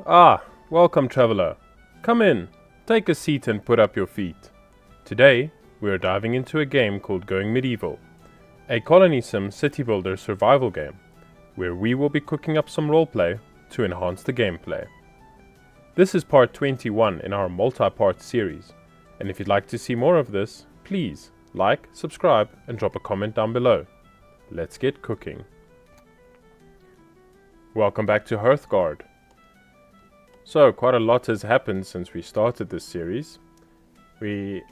Ah, welcome traveler. Come in, take a seat and put up your feet. Today, we are diving into a game called Going Medieval, a colony sim city builder survival game, where we will be cooking up some roleplay to enhance the gameplay. This is part 21 in our multi-part series, and if you'd like to see more of this, please like, subscribe, and drop a comment down below. Let's get cooking. Welcome back to Hearthguard. So, quite a lot has happened since we started this series. We,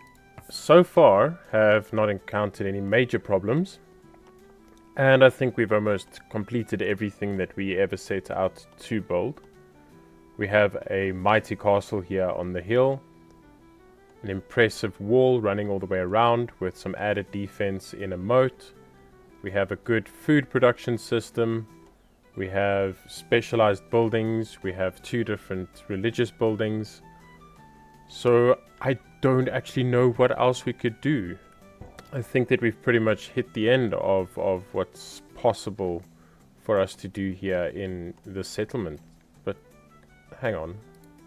so far, have not encountered any major problems. And I think we've almost completed everything that we ever set out to build. We have a mighty castle here on the hill. An impressive wall running all the way around with some added defense in a moat. We have a good food production system. We have specialized buildings. We have 2 different religious buildings. So I don't actually know what else we could do. I think that we've pretty much hit the end of what's possible for us to do here in the settlement. But hang on.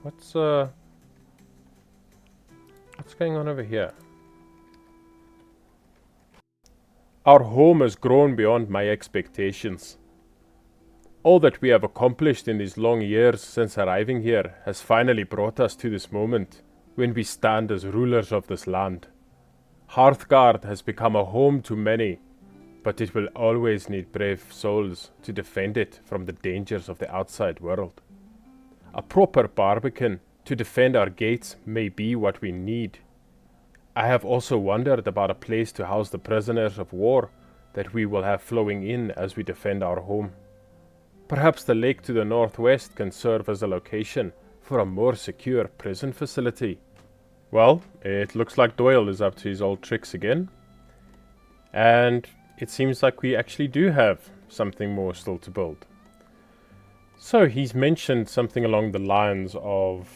What's going on over here? Our home has grown beyond my expectations. All that we have accomplished in these long years since arriving here has finally brought us to this moment when we stand as rulers of this land. Hearthguard has become a home to many, but it will always need brave souls to defend it from the dangers of the outside world. A proper barbican to defend our gates may be what we need. I have also wondered about a place to house the prisoners of war that we will have flowing in as we defend our home. Perhaps the lake to the northwest can serve as a location for a more secure prison facility. Well, it looks like Doyle is up to his old tricks again. And it seems like we actually do have something more still to build. So he's mentioned something along the lines of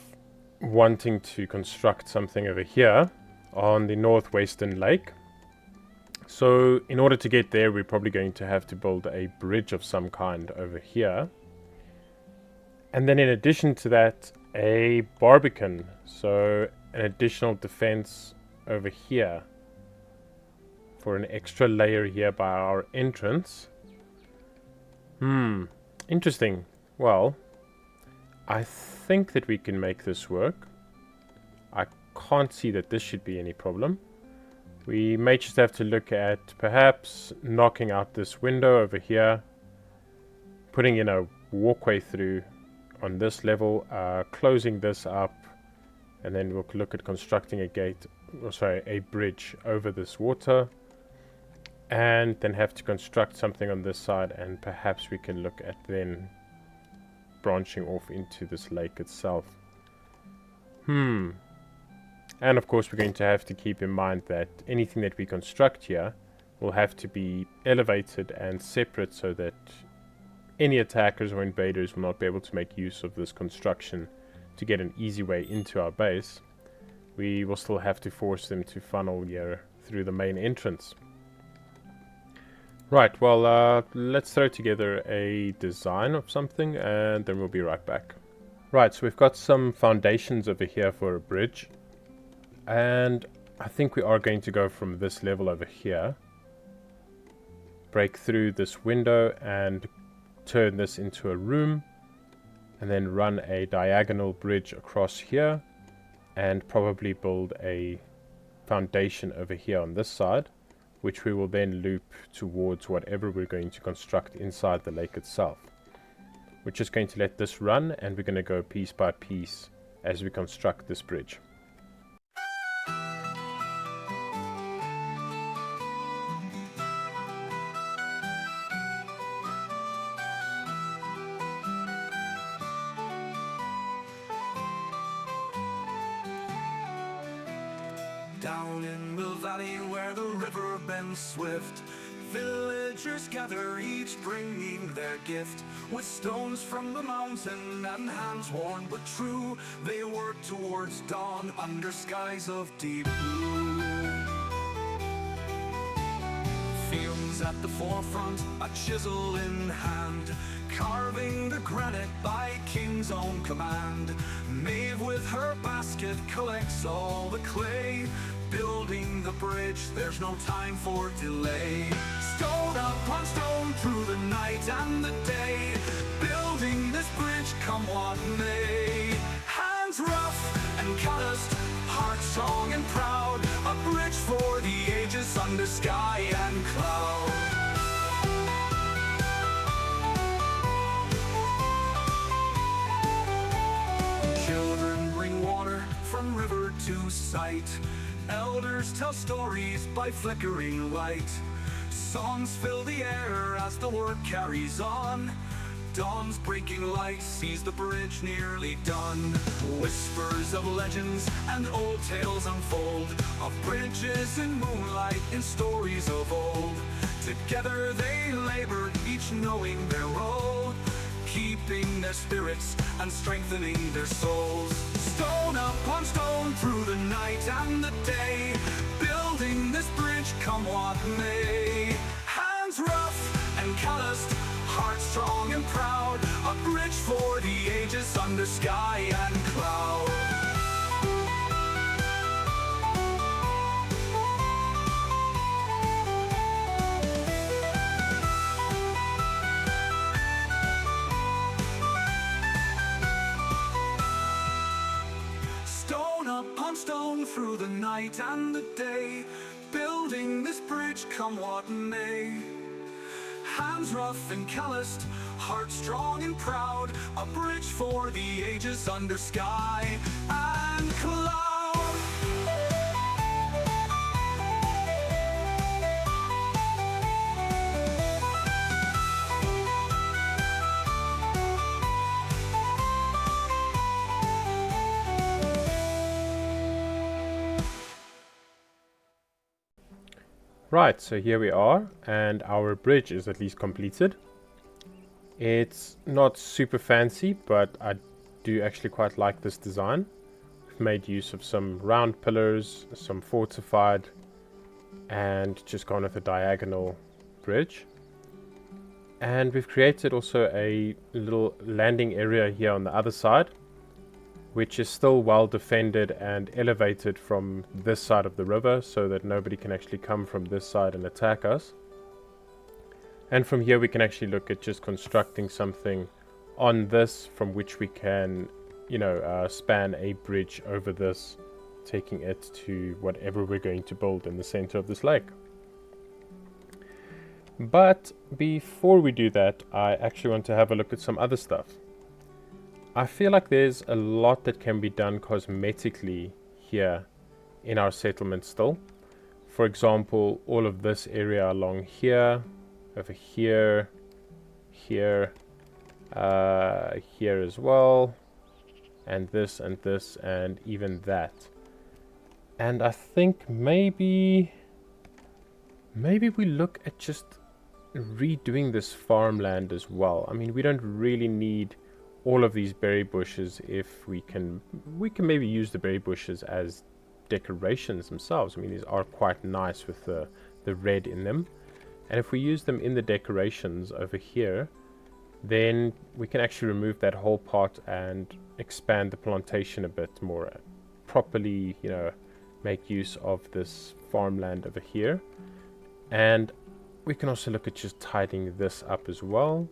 wanting to construct something over here on the northwestern lake. So in order to get there, we're probably going to have to build a bridge of some kind over here. And then in addition to that, a barbican. So an additional defense over here for an extra layer here by our entrance. Interesting. Well, I think that we can make this work. I can't see that this should be any problem. We may just have to look at perhaps knocking out this window over here, putting in a walkway through on this level, closing this up, and then we'll look at constructing a bridge over this water, and then have to construct something on this side, and perhaps we can look at then branching off into this lake itself. And of course we're going to have to keep in mind that anything that we construct here will have to be elevated and separate so that any attackers or invaders will not be able to make use of this construction to get an easy way into our base. We will still have to force them to funnel here through the main entrance. Right, well, let's throw together a design of something and then we'll be right back. Right, so we've got some foundations over here for a bridge. And I think we are going to go from this level over here, break through this window and turn this into a room, and then run a diagonal bridge across here and probably build a foundation over here on this side, which we will then loop towards whatever we're going to construct inside the lake itself. We're just going to let this run and we're going to go piece by piece as we construct this bridge. Down in the valley where the river bends swift, villagers gather, each bringing their gift. With stones from the mountain and hands worn but true, they work towards dawn under skies of deep blue. Fields at the forefront, a chisel in hand, carving the granite by King's own command. Maeve with her basket collects all the clay, building the bridge, there's no time for delay. Stone upon stone through the night and the day, building this bridge come what may. Hands rough and calloused, heart strong and proud, a bridge for the ages under sky and cloud. Children bring water from river to sight, elders tell stories by flickering light. Songs fill the air as the work carries on. Dawn's breaking light sees the bridge nearly done. Whispers of legends and old tales unfold, of bridges in moonlight, in stories of old. Together they labored, each knowing their role, keeping their spirits and strengthening their souls. Stone upon stone through the night and the day, building this bridge come what may. Hands rough and calloused, heart strong and proud, a bridge for the ages under sky and cloud. Stone upon stone through the night and the day, building this bridge come what may. Hands rough and calloused, heart strong and proud, a bridge for the ages under sky and cloud. Right, so here we are, and our bridge is at least completed. It's not super fancy, but I do actually quite like this design. We've made use of some round pillars, some fortified, and just gone with a diagonal bridge. And we've created also a little landing area here on the other side, which is still well defended and elevated from this side of the river, so that nobody can actually come from this side and attack us. And from here we can actually look at just constructing something on this, from which we can, span a bridge over this, taking it to whatever we're going to build in the center of this lake. But before we do that, I actually want to have a look at some other stuff. I feel like there's a lot that can be done cosmetically here in our settlement still. For example, all of this area along here, over here, here, here as well, and this, and even that. And I think maybe we look at just redoing this farmland as well. I mean, we don't really need all of these berry bushes. If we can maybe use the berry bushes as decorations themselves. I mean, these are quite nice with the red in them, and if we use them in the decorations over here, then we can actually remove that whole part and expand the plantation a bit more, properly, make use of this farmland over here. And we can also look at just tidying this up as well.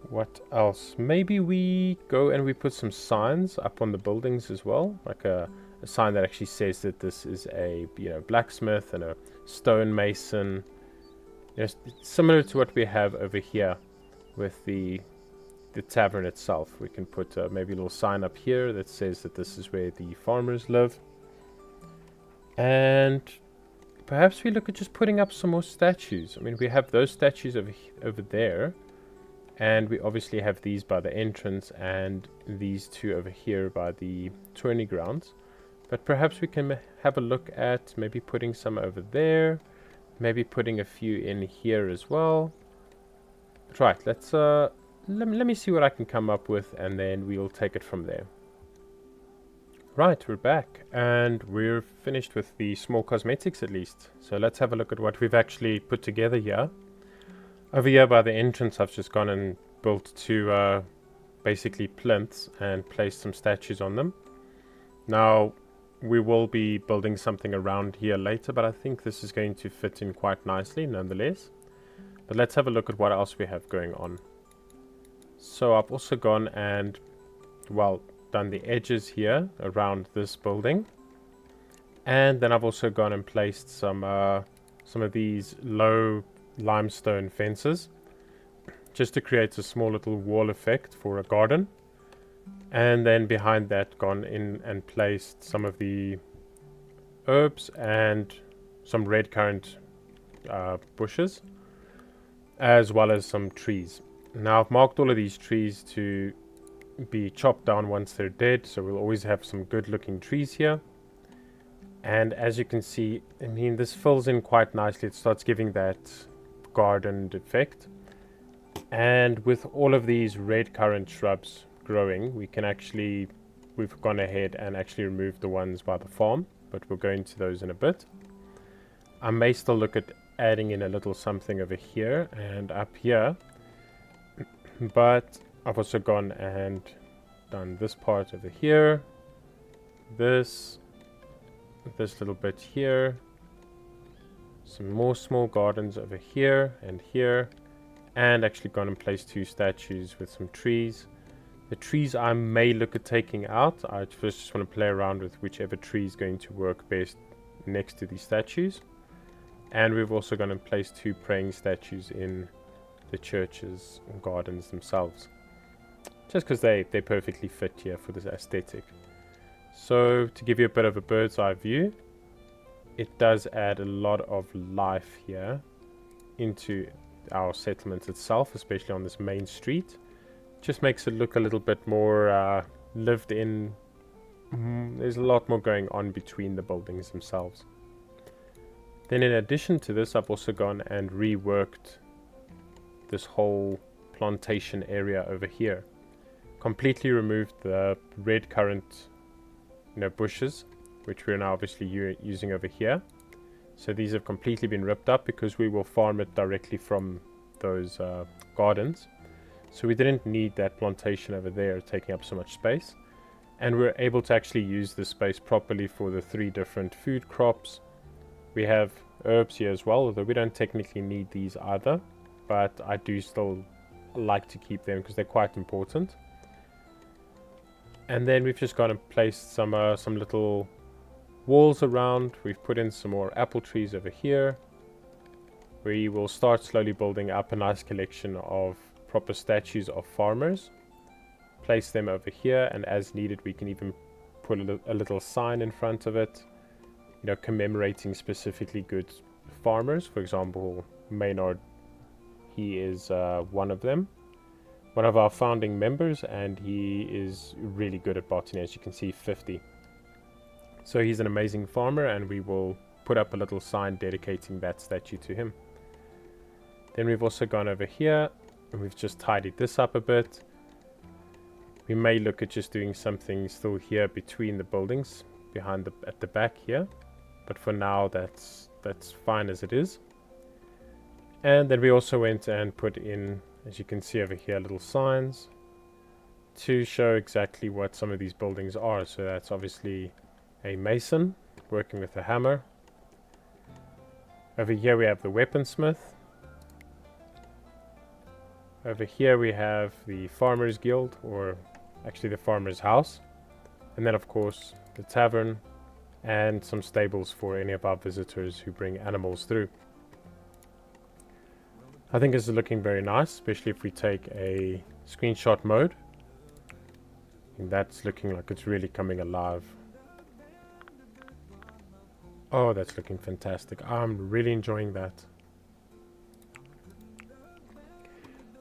What else? Maybe we go and we put some signs up on the buildings as well, like a sign that actually says that this is a blacksmith and a stonemason, similar to what we have over here with the tavern itself. We can put maybe a little sign up here that says that this is where the farmers live. And perhaps we look at just putting up some more statues. I mean, we have those statues over there. And we obviously have these by the entrance and these two over here by the tourney grounds. But perhaps we can have a look at maybe putting some over there. Maybe putting a few in here as well. But right, let's let me see what I can come up with, and then we'll take it from there. Right, we're back, and we're finished with the small cosmetics at least. So let's have a look at what we've actually put together here. Over here by the entrance, I've just gone and built two basically plinths and placed some statues on them. Now, we will be building something around here later, but I think this is going to fit in quite nicely nonetheless. But let's have a look at what else we have going on. So I've also gone and, well, done the edges here around this building, and then I've also gone and placed some of these low limestone fences just to create a small little wall effect for a garden. And then behind that, gone in and placed some of the herbs and some red currant bushes, as well as some trees. Now I've marked all of these trees to be chopped down once they're dead, so we'll always have some good looking trees here. And as you can see, I mean, this fills in quite nicely. It starts giving that gardened effect. And with all of these red currant shrubs growing, we've gone ahead and actually removed the ones by the farm, but we'll go into those in a bit. I may still look at adding in a little something over here and up here, but I've also gone and done this part over here, this little bit here, some more small gardens over here, and actually gone and placed two statues with some trees. The trees I may look at taking out. I first just want to play around with whichever tree is going to work best next to these statues. And we've also gone and placed two praying statues in the churches and gardens themselves, just because they perfectly fit here for this aesthetic. So to give you a bit of a bird's eye view, it does add a lot of life here into our settlement itself, especially on this main street. Just makes it look a little bit more lived in. There's a lot more going on between the buildings themselves. Then in addition to this, I've also gone and reworked this whole plantation area over here. Completely removed the red currant bushes, which we're now obviously using over here. So these have completely been ripped up because we will farm it directly from those gardens. So we didn't need that plantation over there taking up so much space. And we're able to actually use this space properly for the 3 different food crops. We have herbs here as well, although we don't technically need these either, but I do still like to keep them because they're quite important. And then we've just gone and placed some little walls around. We've put in some more apple trees over here. We will start slowly building up a nice collection of proper statues of farmers. Place them over here, and as needed we can even put a little sign in front of it, commemorating specifically good farmers. For example, Maynard, he is one of them, one of our founding members, and he is really good at botany, as you can see, 50. So he's an amazing farmer, and we will put up a little sign dedicating that statue to him. Then we've also gone over here and we've just tidied this up a bit. We may look at just doing something still here between the buildings, at the back here, but for now that's fine as it is. And then we also went and put in, as you can see over here, little signs to show exactly what some of these buildings are. So that's obviously a mason working with a hammer. Over here we have the weaponsmith. Over here we have the farmers guild, or actually the farmers house. And then of course the tavern and some stables for any of our visitors who bring animals through. I think this is looking very nice, especially if we take a screenshot mode. And that's looking like it's really coming alive. Oh, that's looking fantastic. I'm really enjoying that.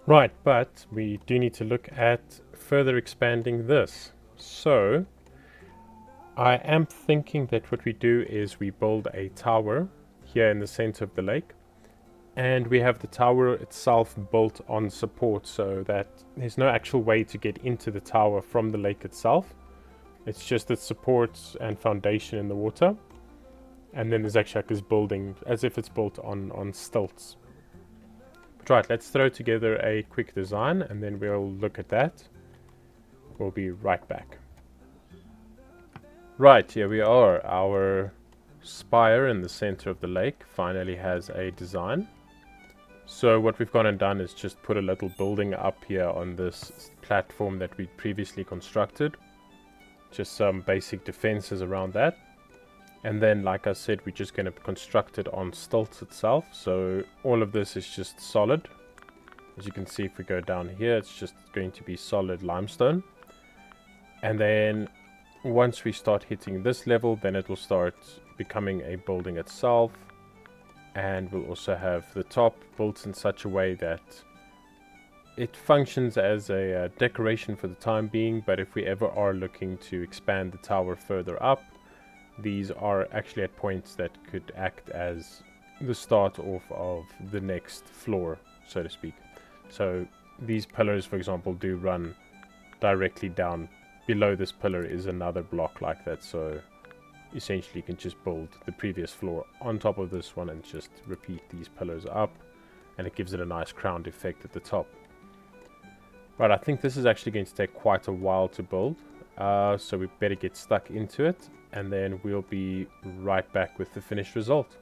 Right, but we do need to look at further expanding this. So I am thinking that what we do is we build a tower here in the center of the lake, and we have the tower itself built on support so that there's no actual way to get into the tower from the lake itself. It's just its supports and foundation in the water. And then there's actually like this building as if it's built on stilts. But right, let's throw together a quick design and then we'll look at that. We'll be right back. Right, here we are. Our spire in the center of the lake finally has a design. So what we've gone and done is just put a little building up here on this platform that we previously constructed. Just some basic defenses around that. And then, like I said, we're just going to construct it on stilts itself. So all of this is just solid. As you can see, if we go down here, it's just going to be solid limestone. And then once we start hitting this level, then it will start becoming a building itself. And we'll also have the top built in such a way that it functions as a decoration for the time being. But if we ever are looking to expand the tower further up, these are actually at points that could act as the start off of the next floor, so to speak. So these pillars, for example, do run directly down. Below this pillar is another block like that, so essentially you can just build the previous floor on top of this one and just repeat these pillars up, and it gives it a nice crowned effect at the top. Right, I think this is actually going to take quite a while to build, so we better get stuck into it, and then we'll be right back with the finished result.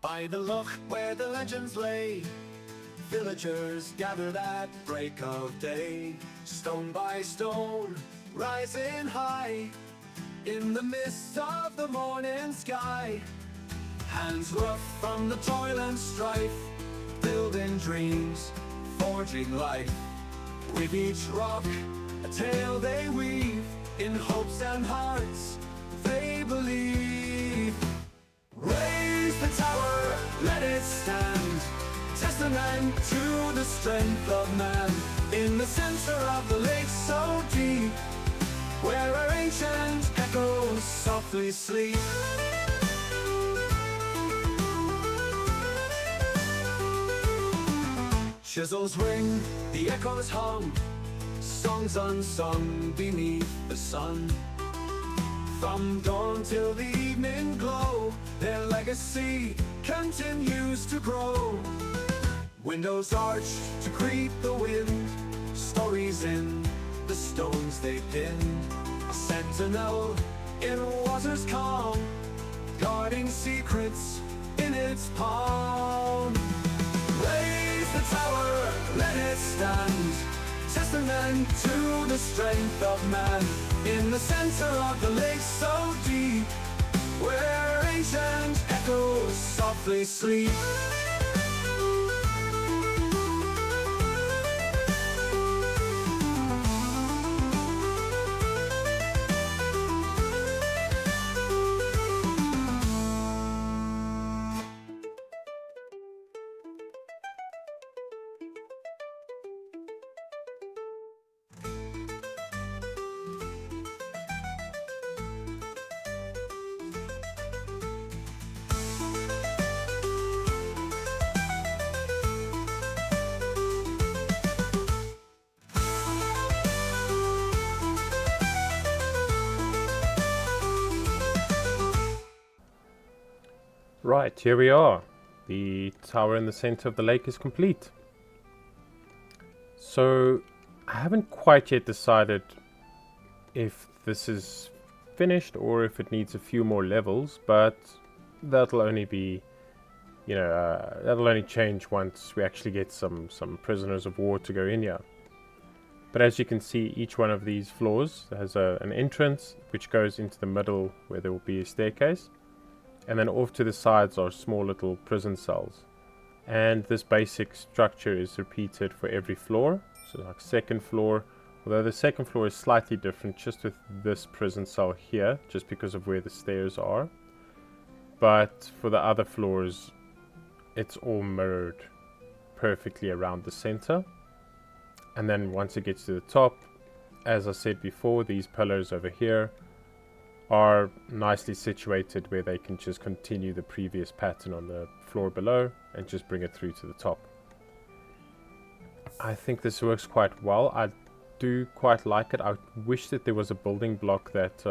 By the loch where the legends lay, villagers gathered at break of day. Stone by stone, rising high, in the mist of the morning sky. Hands rough from the toil and strife, building dreams, forging life. With each rock, a tale they weave, in hopes and hearts they believe. Raise the tower, let it stand, testament to the strength of man. In the center of the lake so deep, where our ancient echoes softly sleep. Chisels ring, the echoes hum, songs unsung beneath the sun. From dawn till the evening glow, their legacy continues to grow. Windows arched to greet the wind, stories in the stones they pinned. A sentinel in waters calm, guarding secrets in its palm. Raise the tower, let it stand, testament to the strength of man. In the center of the lake so deep, where ancient echoes softly sleep. Right, here we are. The tower in the center of the lake is complete. So, I haven't quite yet decided if this is finished or if it needs a few more levels, but that'll only be, that'll only change once we actually get some prisoners of war to go in here. But as you can see, each one of these floors has an entrance which goes into the middle where there will be a staircase. And then off to the sides are small little prison cells. And this basic structure is repeated for every floor. So like second floor, although the second floor is slightly different just with this prison cell here, just because of where the stairs are. But for the other floors, it's all mirrored perfectly around the center. And then once it gets to the top, as I said before, these pillars over here are nicely situated where they can just continue the previous pattern on the floor below and just bring it through to the top. I think this works quite well. I do quite like it. I wish that there was a building block that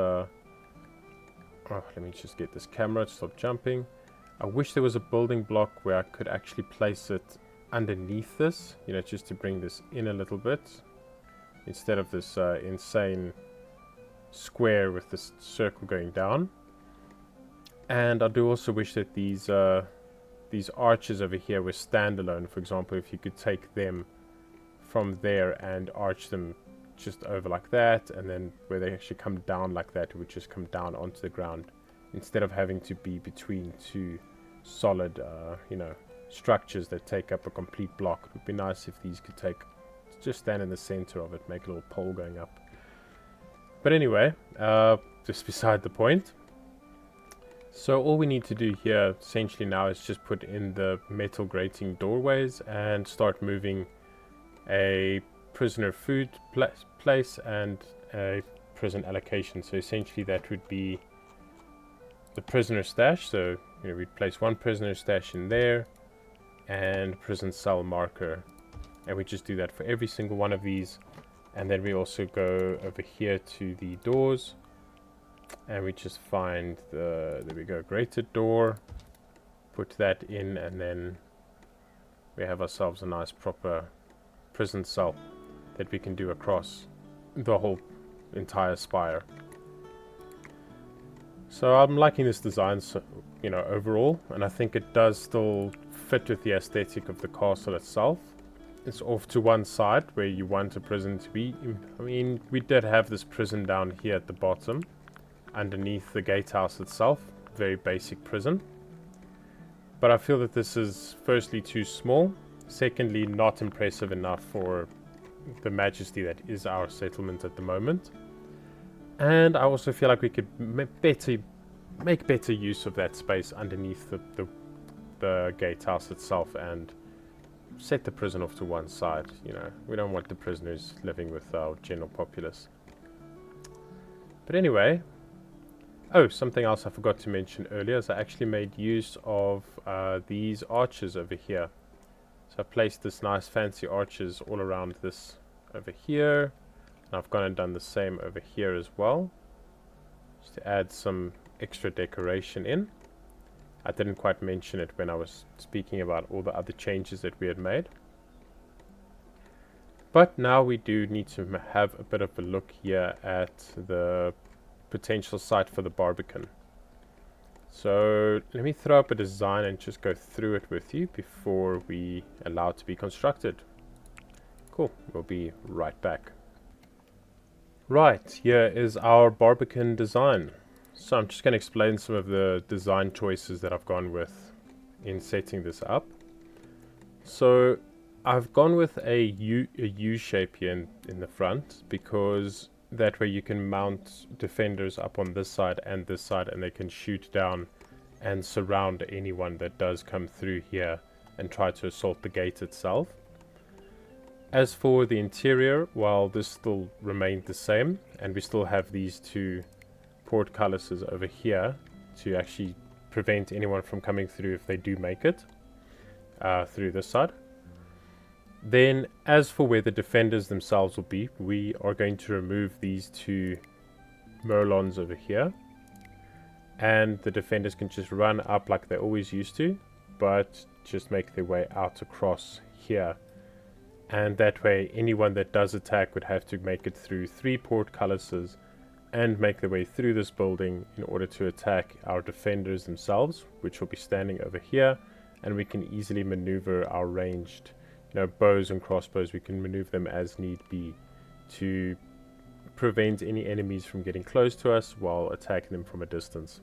let me just get this camera to stop jumping. I wish there was a building block where I could actually place it underneath this, you know, just to bring this in a little bit instead of this insane square with this circle going down. And I do also wish that these arches over here were standalone. For example, if you could take them from there and arch them just over like that, and then where they actually come down like that, it would just come down onto the ground instead of having to be between two solid you know, structures that take up a complete block. It would be nice if these could just stand in the center of it, make a little pole going up. But anyway, just beside the point. So all we need to do here essentially now is just put in the metal grating doorways and start moving a prisoner food place and a prison allocation. So essentially that would be the prisoner stash. So, you know, we'd place one prisoner stash in there and prison cell marker, and we just do that for every single one of these. And then we also go over here to the doors and we just find there we go, grated door, put that in, and then we have ourselves a nice proper prison cell that we can do across the whole entire spire. So I'm liking this design, so, you know, overall, and I think it does still fit with the aesthetic of the castle itself. It's off to one side where you want a prison to be. I mean, we did have this prison down here at the bottom, underneath the gatehouse itself. Very basic prison. But I feel that this is firstly too small, secondly not impressive enough for the majesty that is our settlement at the moment. And I also feel like we could make better use of that space underneath the gatehouse itself and set the prison off to one side. You know, we don't want the prisoners living with our general populace. But anyway, oh, something else I forgot to mention earlier is I actually made use of these arches over here. So I placed this nice fancy arches all around this over here. And I've gone and done the same over here as well, just to add some extra decoration in. I didn't quite mention it when I was speaking about all the other changes that we had made. But now we do need to have a bit of a look here at the potential site for the barbican. So let me throw up a design and just go through it with you before we allow it to be constructed. Cool, we'll be right back. Right, here is our barbican design. So I'm just going to explain some of the design choices that I've gone with in setting this up. So I've gone with a U shape here in the front, because that way you can mount defenders up on this side and they can shoot down and surround anyone that does come through here and try to assault the gate itself. As for the interior, well, this still remained the same, and we still have these two portcullises over here to actually prevent anyone from coming through if they do make it through this side. Then as for where the defenders themselves will be, we are going to remove these two merlons over here, and the defenders can just run up like they always used to, but just make their way out across here. And that way anyone that does attack would have to make it through 3 portcullises and make their way through this building in order to attack our defenders themselves, which will be standing over here, and we can easily maneuver our ranged, you know, bows and crossbows. We can maneuver them as need be to prevent any enemies from getting close to us while attacking them from a distance.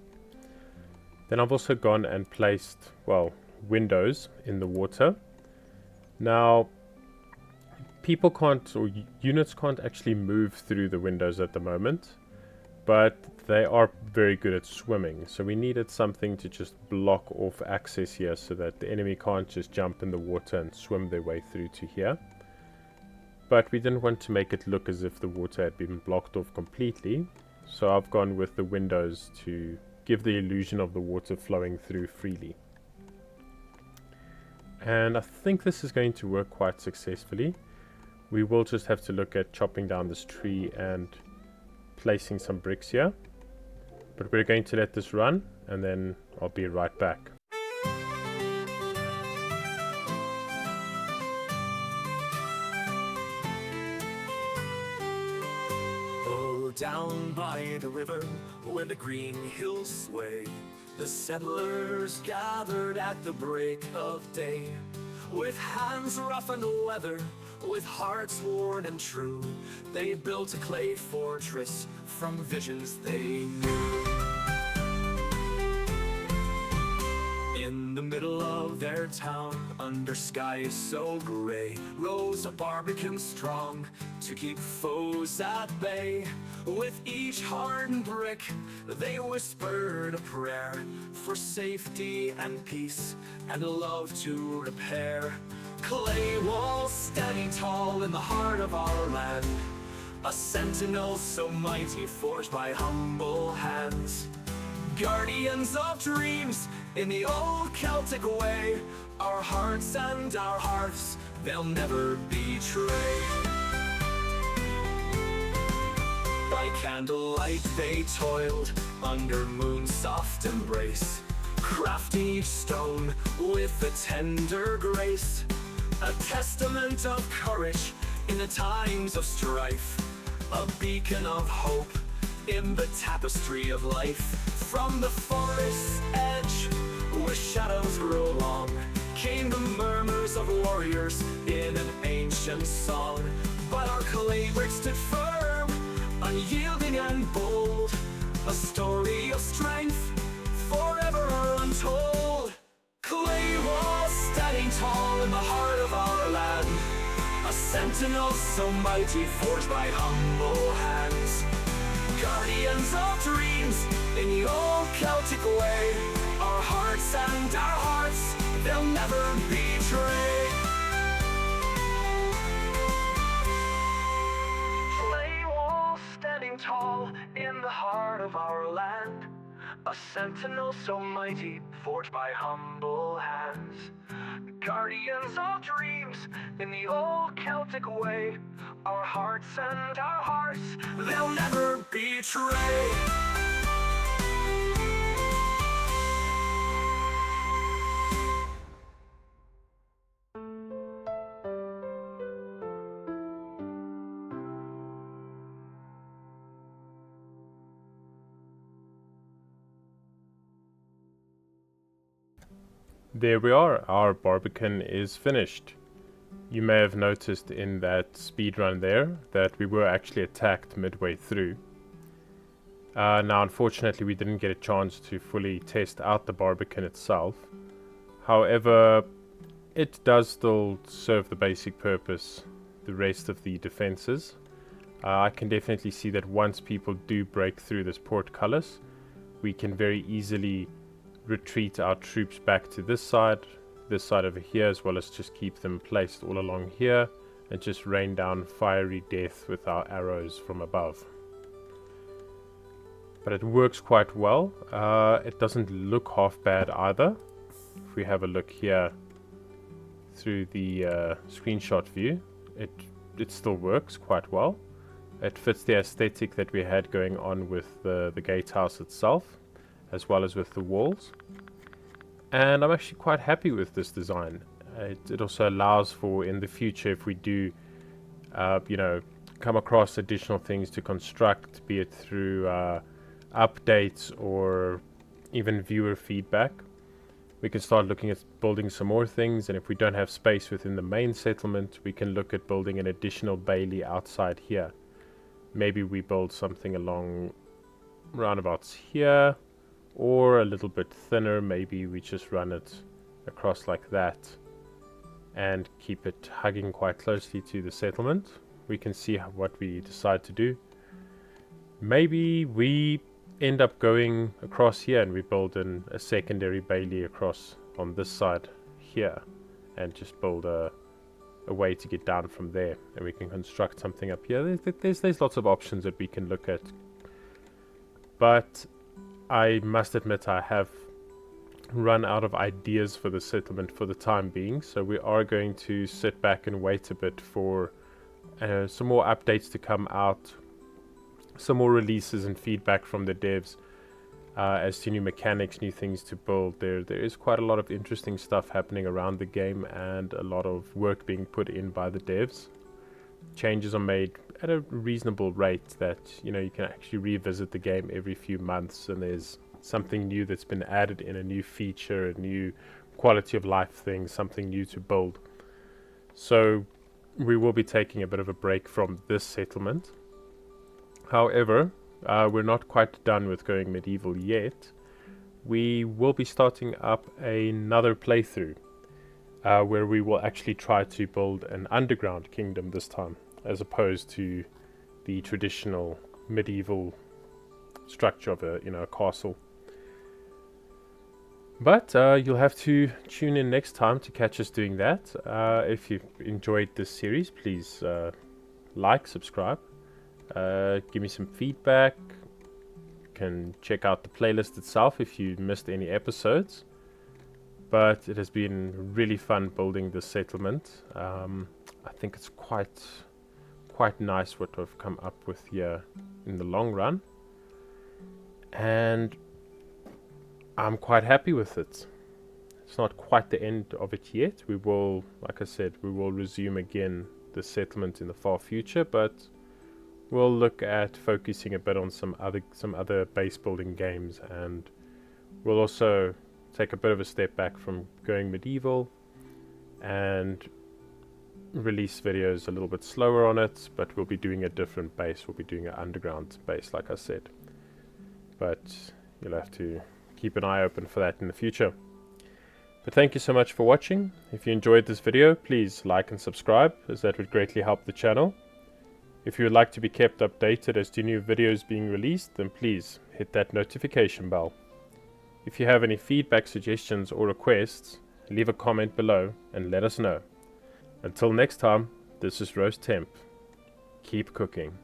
Then I've also gone and placed, well, windows in the water. Now, people can't, or units can't actually move through the windows at the moment, but they are very good at swimming, so we needed something to just block off access here so that the enemy can't just jump in the water and swim their way through to here. But we didn't want to make it look as if the water had been blocked off completely, So I've gone with the windows to give the illusion of the water flowing through freely. And I think this is going to work quite successfully. We will just have to look at chopping down this tree and placing some bricks here. But we're going to let this run, and then I'll be right back. Oh, down by the river, where the green hills sway, the settlers gathered at the break of day. With hands rough and weather, with hearts worn and true, they built a clay fortress from visions they knew. In the middle of their town, under skies so gray, rose a barbican strong to keep foes at bay. With each hardened brick, they whispered a prayer for safety and peace and love to repair. Clay walls standing tall in the heart of our land, a sentinel so mighty forged by humble hands. Guardians of dreams in the old Celtic way, our hearts and our hearths, they'll never betray. By candlelight they toiled under moon's soft embrace, crafting each stone with a tender grace. A testament of courage in the times of strife, a beacon of hope in the tapestry of life. From the forest's edge, where shadows grow long, came the murmurs of warriors in an ancient song. But our clay brick stood firm, unyielding and bold, a story of strength forever untold. Clay walls standing tall in the heart of our land, a sentinel so mighty forged by humble hands. Guardians of dreams in the old Celtic way, our hearts and our hearts, they'll never betray. Clay walls standing tall in the heart of our land, a sentinel so mighty forged by humble hands. Guardians of dreams in the old Celtic way, our hearts and our hearts, they'll never betray. There we are, our barbican is finished. You may have noticed in that speedrun there that we were actually attacked midway through. Now unfortunately we didn't get a chance to fully test out the barbican itself. However, it does still serve the basic purpose, the rest of the defenses. I can definitely see that once people do break through this portcullis, we can very easily retreat our troops back to this side over here, as well as just keep them placed all along here and just rain down fiery death with our arrows from above. But it works quite well. It doesn't look half bad either. If we have a look here through the screenshot view, it still works quite well. It fits the aesthetic that we had going on with the gatehouse itself, as well as with the walls. And I'm actually quite happy with this design. It also allows for, in the future, if we do come across additional things to construct, be it through updates or even viewer feedback, we can start looking at building some more things. And if we don't have space within the main settlement, we can look at building an additional bailey outside here. Maybe we build something along roundabouts here, or a little bit thinner. Maybe we just run it across like that and keep it hugging quite closely to the settlement. We can see what we decide to do. Maybe we end up going across here and we build a secondary bailey across on this side here and just build a way to get down from there, and we can construct something up here. There's lots of options that we can look at But I must admit I have run out of ideas for the settlement for the time being, so we are going to sit back and wait a bit for some more updates to come out, some more releases and feedback from the devs as to new mechanics, new things to build. There is quite a lot of interesting stuff happening around the game and a lot of work being put in by the devs. Changes are made at a reasonable rate that you can actually revisit the game every few months, and there's something new that's been added in, a new feature, a new quality of life thing, something new to build. So we will be taking a bit of a break from this settlement. However, we're not quite done with going medieval yet. We will be starting up another playthrough where we will actually try to build an underground kingdom this time, as opposed to the traditional medieval structure of a castle. But you'll have to tune in next time to catch us doing that. If you've enjoyed this series, please like, subscribe, give me some feedback. You can check out the playlist itself if you missed any episodes. But it has been really fun building this settlement. I think it's quite nice what I've come up with here in the long run. And I'm quite happy with it. It's not quite the end of it yet. We will, like I said, we will resume again the settlement in the far future, but we'll look at focusing a bit on some other base building games, and we'll also take a bit of a step back from going medieval and release videos a little bit slower on it, but we'll be doing a different base. We'll be doing an underground base, like I said. But you'll have to keep an eye open for that in the future. But thank you so much for watching. If you enjoyed this video, please like and subscribe, as that would greatly help the channel. If you would like to be kept updated as to new videos being released, then please hit that notification bell. If you have any feedback, suggestions or requests, leave a comment below and let us know. Until next time, this is Roast Temp. Keep cooking.